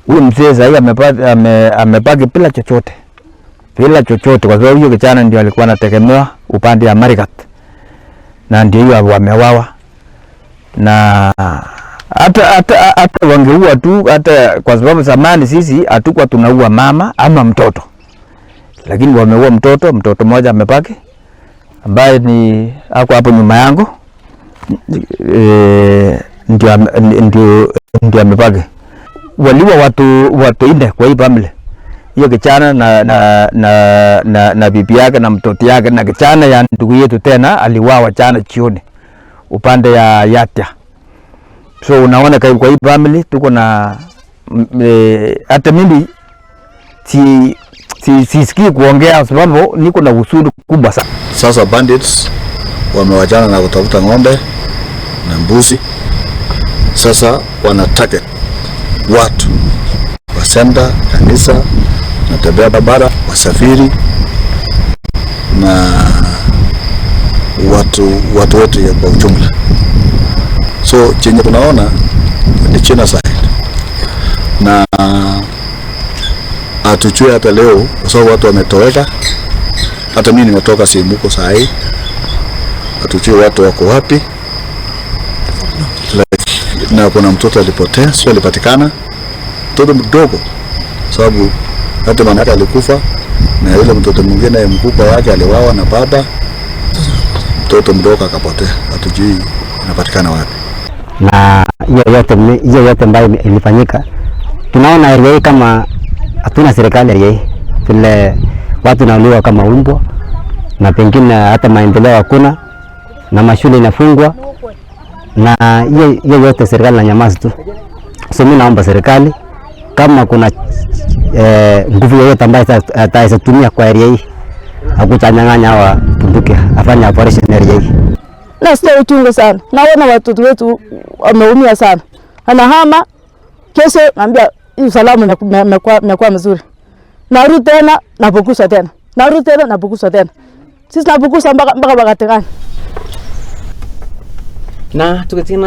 Huyu mzee sasa amebaki bila chochote. Bila chochote kwa sababu huyo kijana ndio alikuwa anategemewa upande ya Marigat. Na ndio hiyo wamewawa. Na hata wangeua tu, hata kwa sababu zamani sisi hatukuwa tunaua mama ama mtoto. Lakini wameua mtoto mmoja amebaki ambaye ni ako hapo nyuma yangu. Ndio amebaki. Waliwa watu inde kwa hii family. Hiyo kijana na bibi yake na mtoto yake na kijana ya ndugu yetu tena aliwawa jana jioni upande ya Yatia. So unaona kwa hii family tuko na hata mimi sisikii kuongea sababu niko na huzuni kubwa sana. Sasa bandits wamewachana na kutafuta ng'ombe na mbuzi. Sasa wana target watu wasenda kanisa na tembea barabara, wasafiri na watu wote kwa ujumla. So chenye tunaona ni genocide na hatujui hata leo kwa sababu watu wametoweka. Hata mimi nimetoka Simuko saa hii, hatujui watu wako wapi. Na kuna mtoto alipotea, sio alipatikana, mtoto mdogo, sababu hata mama yake alikufa na yule mtoto mwingine mkubwa wake aliwawa na baba, mtoto mdogo akapotea, hatujui anapatikana wapi. Na hiyo yote ambayo ilifanyika, tunaona area hii kama hatuna serikali area hii, vile watu nauliwa kama umbwa na pengine hata maendeleo hakuna na mashule inafungwa na hiyo yote serikali na nyamaza tu. So mimi naomba serikali kama kuna nguvu yoyote ambayo ataitumia kwa area hii akuchanyang'anya hawa bunduki afanye operation area hii. Nasikia uchungu sana. Naona watoto wetu wameumia sana. Anahama kesho naambia usalama umekuwa mzuri. Narudi tena napokusa tena. Narudi tena napokusa tena. Sisi napokusa mpaka Bagategani. Na tukitina